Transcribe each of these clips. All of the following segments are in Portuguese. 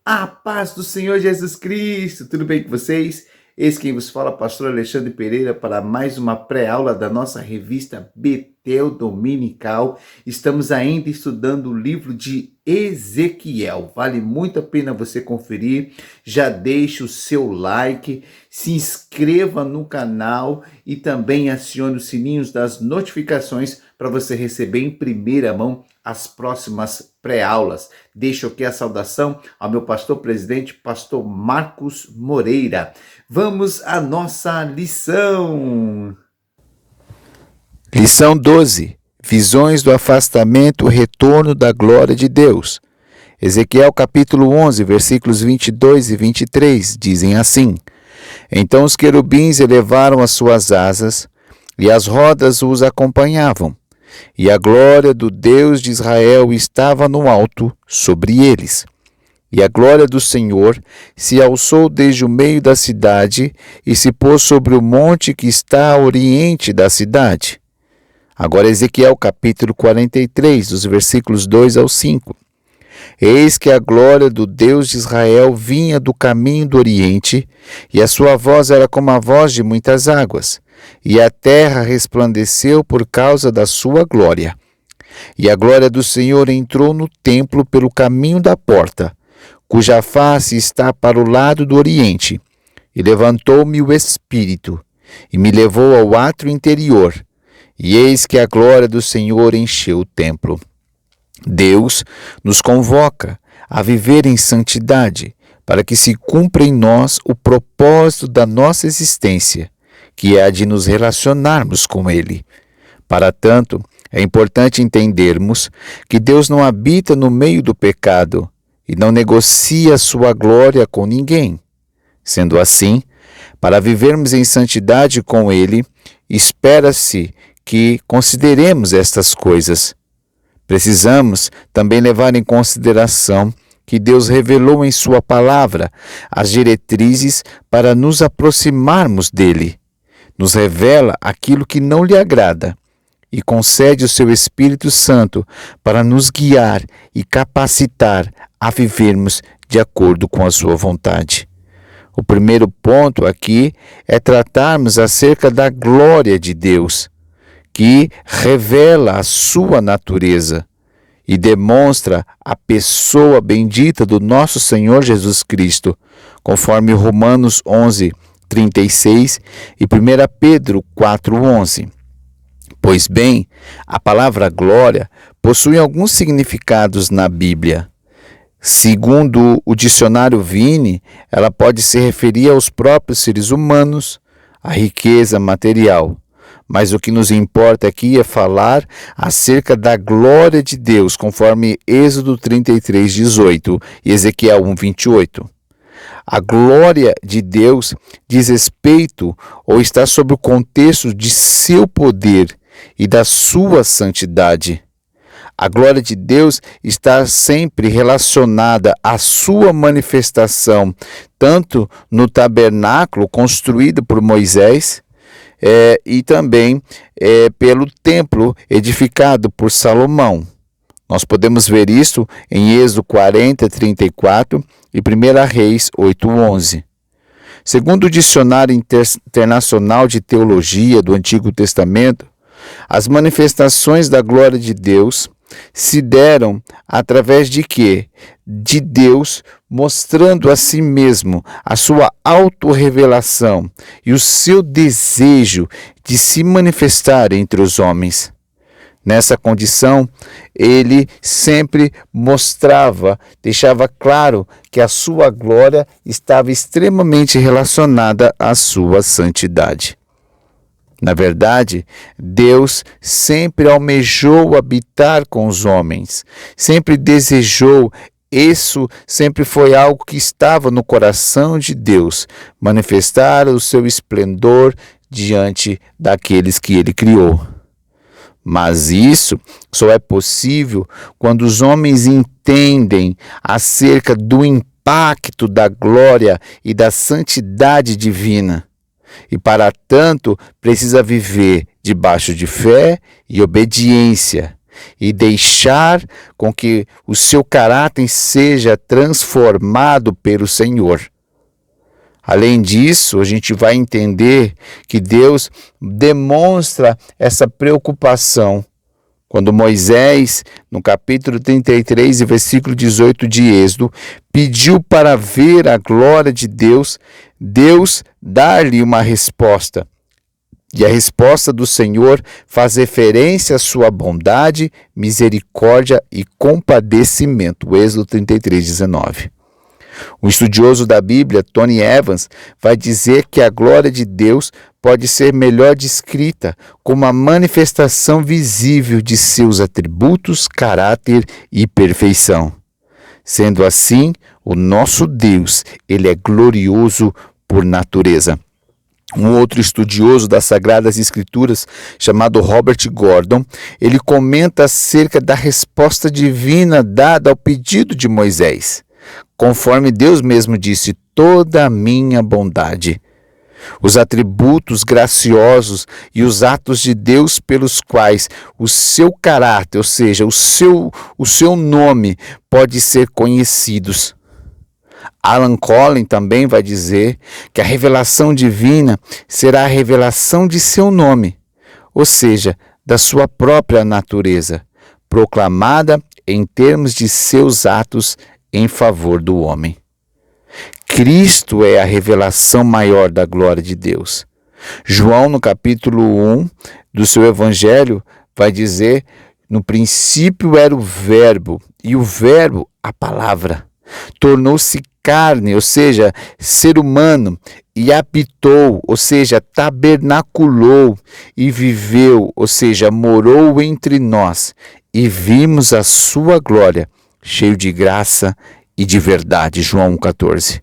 A paz do Senhor Jesus Cristo, tudo bem com vocês? Eis quem vos fala, pastor Alexandre Pereira, para mais uma pré-aula da nossa revista Betel Dominical. Estamos ainda estudando o livro de Ezequiel. Vale muito a pena você conferir. Já deixe o seu like, se inscreva no canal e também acione os sininhos das notificações para você receber em primeira mão as próximas pré-aulas. Deixo aqui a saudação ao meu pastor presidente, pastor Marcos Moreira. Vamos à nossa lição. Lição 12. Visões do afastamento, o retorno da glória de Deus. Ezequiel capítulo 11, versículos 22 e 23, dizem assim: Então os querubins elevaram as suas asas, e as rodas os acompanhavam, e a glória do Deus de Israel estava no alto sobre eles. E a glória do Senhor se alçou desde o meio da cidade e se pôs sobre o monte que está a oriente da cidade. Agora Ezequiel capítulo 43, dos versículos 2 ao 5. Eis que a glória do Deus de Israel vinha do caminho do oriente, e a sua voz era como a voz de muitas águas, e a terra resplandeceu por causa da sua glória. E a glória do Senhor entrou no templo pelo caminho da porta, cuja face está para o lado do oriente, e levantou-me o Espírito, e me levou ao átrio interior, e eis que a glória do Senhor encheu o templo. Deus nos convoca a viver em santidade, para que se cumpra em nós o propósito da nossa existência, que é a de nos relacionarmos com Ele. Para tanto, é importante entendermos que Deus não habita no meio do pecado e não negocia sua glória com ninguém. Sendo assim, para vivermos em santidade com Ele, espera-se que consideremos estas coisas. Precisamos também levar em consideração que Deus revelou em sua palavra as diretrizes para nos aproximarmos dele. Nos revela aquilo que não lhe agrada e concede o seu Espírito Santo para nos guiar e capacitar a vivermos de acordo com a sua vontade. O primeiro ponto aqui é tratarmos acerca da glória de Deus, que revela a sua natureza e demonstra a pessoa bendita do nosso Senhor Jesus Cristo, conforme Romanos 11, 36 e 1 Pedro 4, 11. Pois bem, a palavra glória possui alguns significados na Bíblia. Segundo o dicionário Vini, ela pode se referir aos próprios seres humanos, à riqueza material. Mas o que nos importa aqui é falar acerca da glória de Deus, conforme Êxodo 33, 18 e Ezequiel 1, 28. A glória de Deus diz respeito ou está sob o contexto de seu poder e da sua santidade. A glória de Deus está sempre relacionada à sua manifestação, tanto no tabernáculo construído por Moisés, e também pelo templo edificado por Salomão. Nós podemos ver isso em Êxodo 40, 34 e 1 Reis 8, 11. Segundo o Dicionário Internacional de Teologia do Antigo Testamento, as manifestações da glória de Deus se deram através de quê? De Deus mostrando a si mesmo a sua autorrevelação e o seu desejo de se manifestar entre os homens. Nessa condição, ele sempre mostrava, deixava claro que a sua glória estava extremamente relacionada à sua santidade. Na verdade, Deus sempre almejou habitar com os homens, sempre desejou, isso sempre foi algo que estava no coração de Deus, manifestar o seu esplendor diante daqueles que ele criou. Mas isso só é possível quando os homens entendem acerca do impacto da glória e da santidade divina. E para tanto precisa viver debaixo de fé e obediência, e deixar com que o seu caráter seja transformado pelo Senhor. Além disso, a gente vai entender que Deus demonstra essa preocupação quando Moisés, no capítulo 33 e versículo 18 de Êxodo, pediu para ver a glória de Deus, Deus dá-lhe uma resposta. E a resposta do Senhor faz referência à sua bondade, misericórdia e compadecimento. Êxodo 33, 19. O estudioso da Bíblia, Tony Evans, vai dizer que a glória de Deus pode ser melhor descrita como a manifestação visível de seus atributos, caráter e perfeição. Sendo assim, o nosso Deus, ele é glorioso por natureza. Um outro estudioso das Sagradas Escrituras, chamado Robert Gordon, ele comenta acerca da resposta divina dada ao pedido de Moisés. Conforme Deus mesmo disse, toda a minha bondade. Os atributos graciosos e os atos de Deus pelos quais o seu caráter, ou seja, o seu nome pode ser conhecidos. Alan Collins também vai dizer que a revelação divina será a revelação de seu nome, ou seja, da sua própria natureza, proclamada em termos de seus atos em favor do homem. Cristo é a revelação maior da glória de Deus. João, no capítulo 1 do seu evangelho, vai dizer, no princípio era o verbo, e o verbo, a palavra, tornou-se carne, ou seja, ser humano, e habitou, ou seja, tabernaculou, e viveu, ou seja, morou entre nós, e vimos a sua glória, cheio de graça e de verdade. João 14.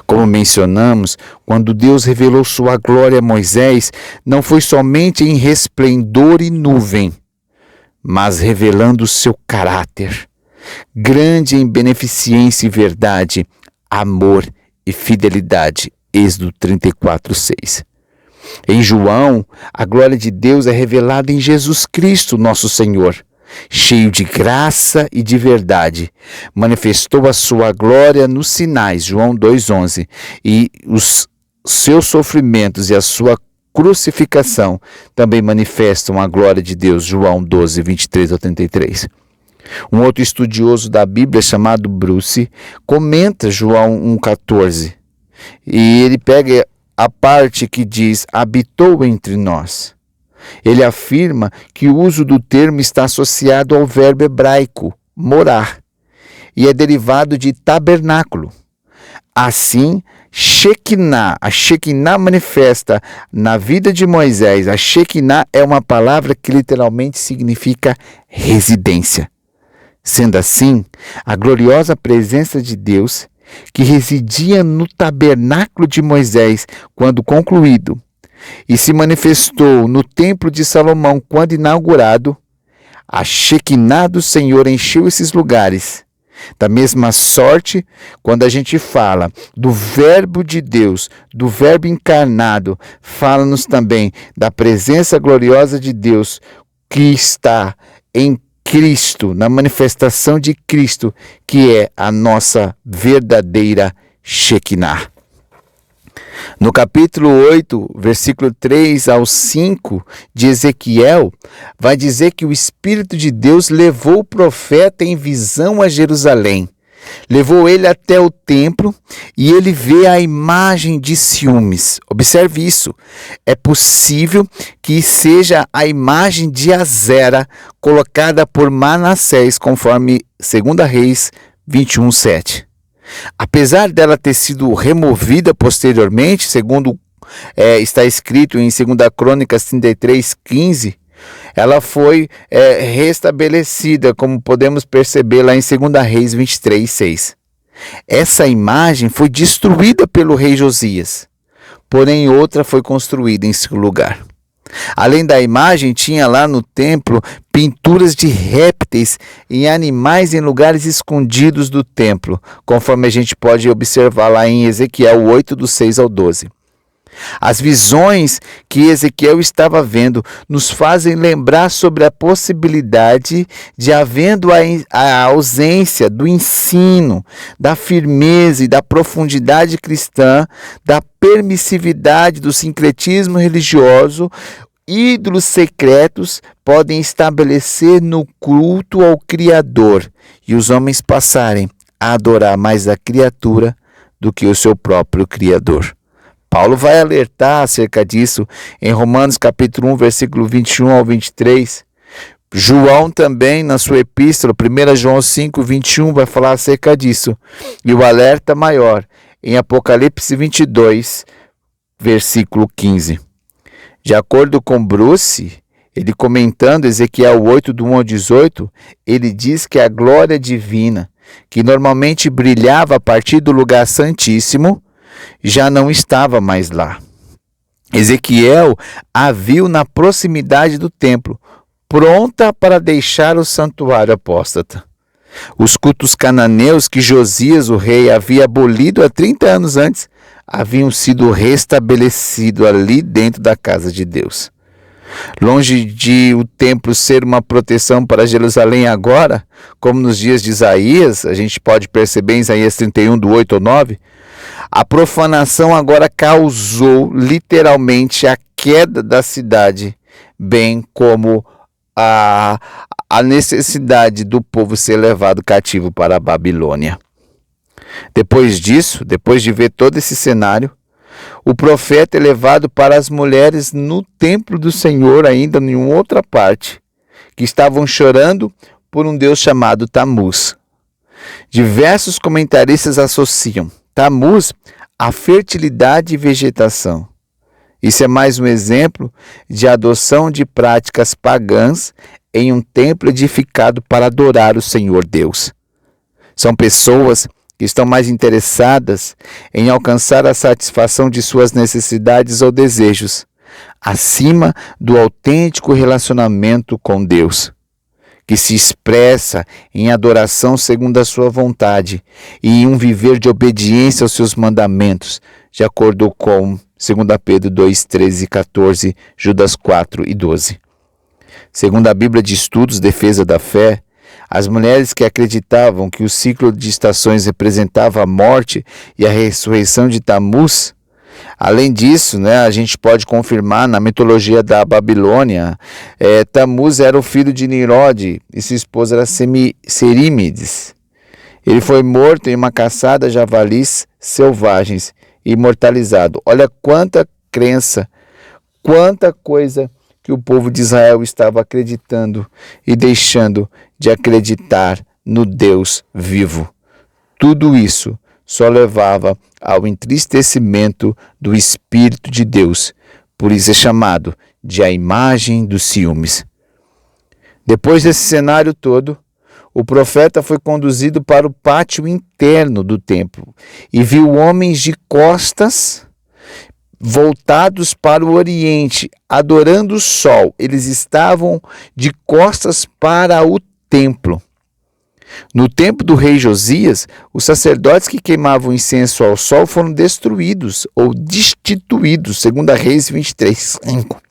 Como mencionamos, quando Deus revelou sua glória a Moisés, não foi somente em resplendor e nuvem, mas revelando o seu caráter, grande em beneficência e verdade, amor e fidelidade. Êxodo 34, 6. Em João, a glória de Deus é revelada em Jesus Cristo, nosso Senhor, cheio de graça e de verdade. Manifestou a sua glória nos sinais, João 2,11, e os seus sofrimentos e a sua crucificação também manifestam a glória de Deus, João 12, 23 a 33. Um outro estudioso da Bíblia, chamado Bruce, comenta João 1,14, e ele pega a parte que diz, habitou entre nós. Ele afirma que o uso do termo está associado ao verbo hebraico, morar, e é derivado de tabernáculo. Assim, a Shekinah manifesta na vida de Moisés. A Shekinah é uma palavra que literalmente significa residência. Sendo assim, a gloriosa presença de Deus, que residia no tabernáculo de Moisés quando concluído, e se manifestou no templo de Salomão quando inaugurado, a Shekinah do Senhor encheu esses lugares. Da mesma sorte, quando a gente fala do verbo de Deus, do verbo encarnado, fala-nos também da presença gloriosa de Deus que está em Cristo, na manifestação de Cristo, que é a nossa verdadeira Shekinah. No capítulo 8, versículo 3 ao 5 de Ezequiel, vai dizer que o Espírito de Deus levou o profeta em visão a Jerusalém. Levou ele até o templo e ele vê a imagem de ciúmes. Observe isso. É possível que seja a imagem de Azera colocada por Manassés, conforme 2 Reis 21, 7. Apesar dela ter sido removida posteriormente, segundo está escrito em 2 Crônicas 33, 15, ela foi restabelecida, como podemos perceber lá em 2 Reis 23, 6. Essa imagem foi destruída pelo rei Josias, porém outra foi construída em seu lugar. Além da imagem, tinha lá no templo pinturas de répteis e animais em lugares escondidos do templo, conforme a gente pode observar lá em Ezequiel 8, do 6 ao 12. As visões que Ezequiel estava vendo nos fazem lembrar sobre a possibilidade de, havendo a ausência do ensino, da firmeza e da profundidade cristã, da permissividade do sincretismo religioso, ídolos secretos podem estabelecer no culto ao Criador e os homens passarem a adorar mais a criatura do que o seu próprio Criador. Paulo vai alertar acerca disso em Romanos capítulo 1, versículo 21 ao 23. João também, na sua epístola, 1 João 5, 21, vai falar acerca disso. E o alerta maior em Apocalipse 22, versículo 15. De acordo com Bruce, ele comentando Ezequiel 8, do 1 ao 18, ele diz que a glória divina, que normalmente brilhava a partir do lugar santíssimo, já não estava mais lá. Ezequiel a viu na proximidade do templo, pronta para deixar o santuário apóstata. Os cultos cananeus que Josias, o rei, havia abolido há 30 anos antes, haviam sido restabelecidos ali dentro da casa de Deus. Longe de o templo ser uma proteção para Jerusalém agora, como nos dias de Isaías, a gente pode perceber em Isaías 31, do 8 ao 9, a profanação agora causou literalmente a queda da cidade, bem como a necessidade do povo ser levado cativo para a Babilônia. Depois disso, depois de ver todo esse cenário, o profeta é levado para as mulheres no templo do Senhor, ainda em outra parte, que estavam chorando por um deus chamado Tamuz. Diversos comentaristas associam Tamuz à fertilidade e vegetação. Isso é mais um exemplo de adoção de práticas pagãs em um templo edificado para adorar o Senhor Deus. São pessoas que estão mais interessadas em alcançar a satisfação de suas necessidades ou desejos, acima do autêntico relacionamento com Deus, que se expressa em adoração segundo a sua vontade e em um viver de obediência aos seus mandamentos, de acordo com 2 Pedro 2, 13 e 14, Judas 4 e 12. Segundo a Bíblia de Estudos Defesa da Fé, as mulheres que acreditavam que o ciclo de estações representava a morte e a ressurreição de Tamuz, além disso, a gente pode confirmar na mitologia da Babilônia, Tamuz era o filho de Nimrod e sua esposa era Serímides. Ele foi morto em uma caçada a javalis selvagens e imortalizado. Olha quanta crença, quanta coisa que o povo de Israel estava acreditando e deixando de acreditar no Deus vivo. Tudo isso só levava ao entristecimento do Espírito de Deus. Por isso é chamado de a imagem dos ciúmes. Depois desse cenário todo, o profeta foi conduzido para o pátio interno do templo e viu homens de costas voltados para o oriente, adorando o sol. Eles estavam de costas para o templo. No tempo do rei Josias, os sacerdotes que queimavam incenso ao sol foram destruídos ou destituídos, segundo Reis 23:5.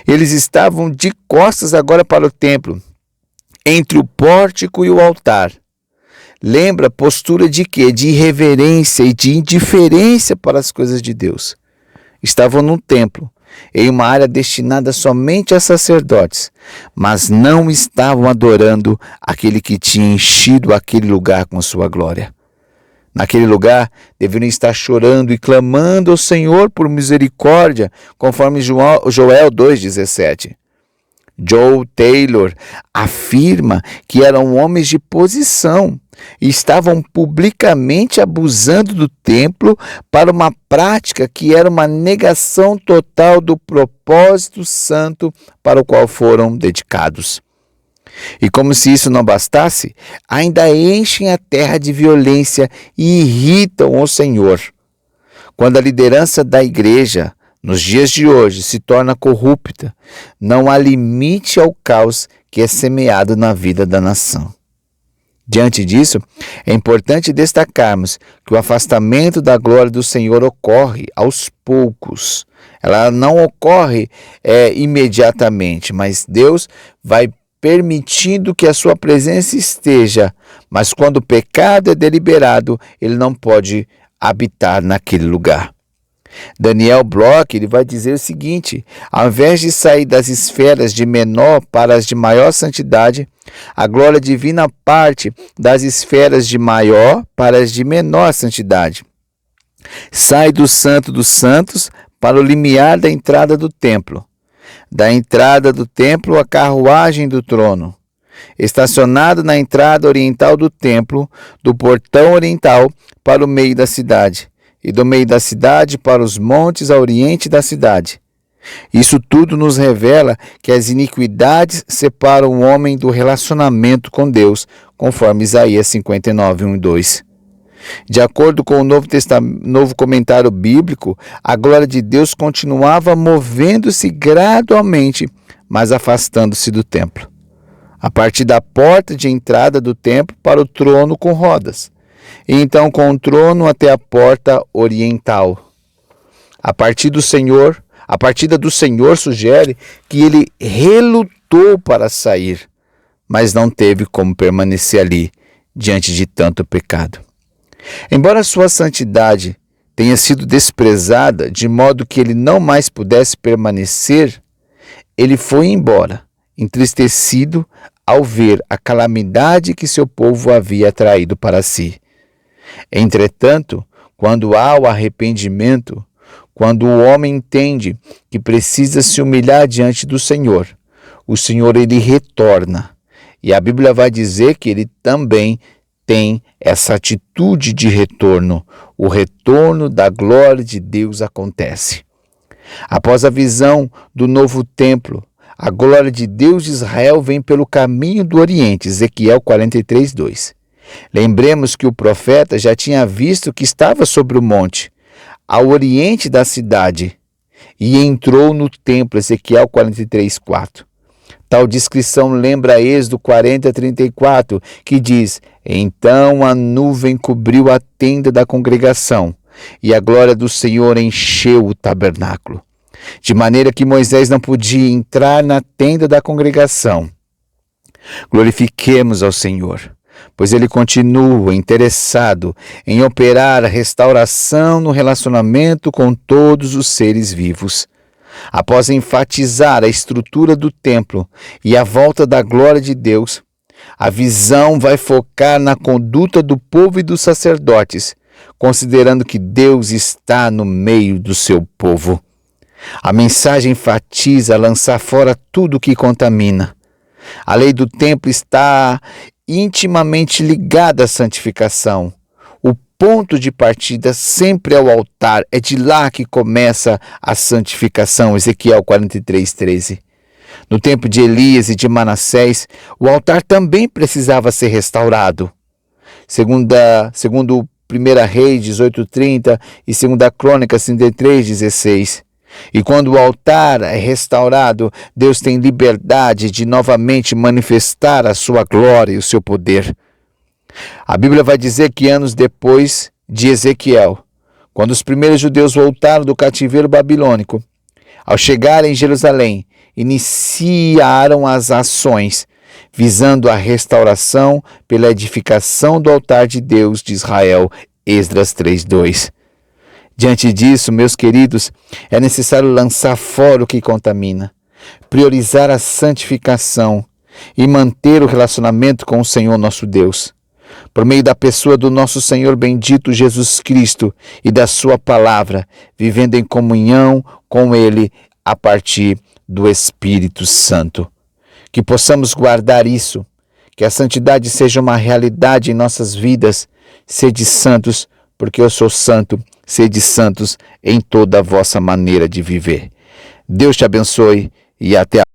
Eles estavam de costas agora para o templo, entre o pórtico e o altar. Lembra a postura de quê? De irreverência e de indiferença para as coisas de Deus. Estavam num templo, em uma área destinada somente a sacerdotes, mas não estavam adorando aquele que tinha enchido aquele lugar com sua glória. Naquele lugar, deveriam estar chorando e clamando ao Senhor por misericórdia, conforme Joel 2,17. Joe Taylor afirma que eram homens de posição e estavam publicamente abusando do templo para uma prática que era uma negação total do propósito santo para o qual foram dedicados. E como se isso não bastasse, ainda enchem a terra de violência e irritam o Senhor. Quando a liderança da igreja, nos dias de hoje, se torna corrupta, não há limite ao caos que é semeado na vida da nação. Diante disso, é importante destacarmos que o afastamento da glória do Senhor ocorre aos poucos. Ela não ocorre imediatamente, mas Deus vai permitindo que a sua presença esteja. Mas quando o pecado é deliberado, ele não pode habitar naquele lugar. Daniel Bloch ele vai dizer o seguinte: ao invés de sair das esferas de menor para as de maior santidade, a glória divina parte das esferas de maior para as de menor santidade. Sai do Santo dos Santos para o limiar da entrada do templo. Da entrada do templo, a carruagem do trono. Estacionado na entrada oriental do templo, do portão oriental para o meio da cidade, e do meio da cidade para os montes a oriente da cidade. Isso tudo nos revela que as iniquidades separam o homem do relacionamento com Deus, conforme Isaías 59, 1 e 2. De acordo com o novo comentário bíblico, a glória de Deus continuava movendo-se gradualmente, mas afastando-se do templo. A partir da porta de entrada do templo para o trono com rodas, e então com o trono até a porta oriental. A partida do Senhor sugere que ele relutou para sair, mas não teve como permanecer ali diante de tanto pecado. Embora sua santidade tenha sido desprezada de modo que ele não mais pudesse permanecer, ele foi embora, entristecido ao ver a calamidade que seu povo havia atraído para si. Entretanto, quando há o arrependimento, quando o homem entende que precisa se humilhar diante do Senhor, o Senhor ele retorna. E a Bíblia vai dizer que ele também tem essa atitude de retorno. O retorno da glória de Deus acontece. Após a visão do novo templo, a glória de Deus de Israel vem pelo caminho do Oriente, Ezequiel 43, 2. Lembremos que o profeta já tinha visto que estava sobre o monte, ao oriente da cidade, e entrou no templo, Ezequiel 43, 4. Tal descrição lembra Êxodo 40, 34, que diz: então a nuvem cobriu a tenda da congregação, e a glória do Senhor encheu o tabernáculo, de maneira que Moisés não podia entrar na tenda da congregação. Glorifiquemos ao Senhor, pois ele continua interessado em operar a restauração no relacionamento com todos os seres vivos. Após enfatizar a estrutura do templo e a volta da glória de Deus, a visão vai focar na conduta do povo e dos sacerdotes, considerando que Deus está no meio do seu povo. A mensagem enfatiza lançar fora tudo que contamina. A lei do templo está intimamente ligada à santificação. O ponto de partida sempre é o altar, é de lá que começa a santificação, Ezequiel 43, 13. No tempo de Elias e de Manassés, o altar também precisava ser restaurado. Segundo 1 Reis 18:30 e 2 Crônicas 33:16. E quando o altar é restaurado, Deus tem liberdade de novamente manifestar a sua glória e o seu poder. A Bíblia vai dizer que anos depois de Ezequiel, quando os primeiros judeus voltaram do cativeiro babilônico, ao chegarem em Jerusalém, iniciaram as ações visando a restauração pela edificação do altar de Deus de Israel, Esdras 3:2. Diante disso, meus queridos, é necessário lançar fora o que contamina, priorizar a santificação e manter o relacionamento com o Senhor nosso Deus. Por meio da pessoa do nosso Senhor bendito Jesus Cristo e da sua palavra, vivendo em comunhão com Ele a partir do Espírito Santo. Que possamos guardar isso, que a santidade seja uma realidade em nossas vidas. Sede santos, porque eu sou santo. Sede santos em toda a vossa maneira de viver. Deus te abençoe e até a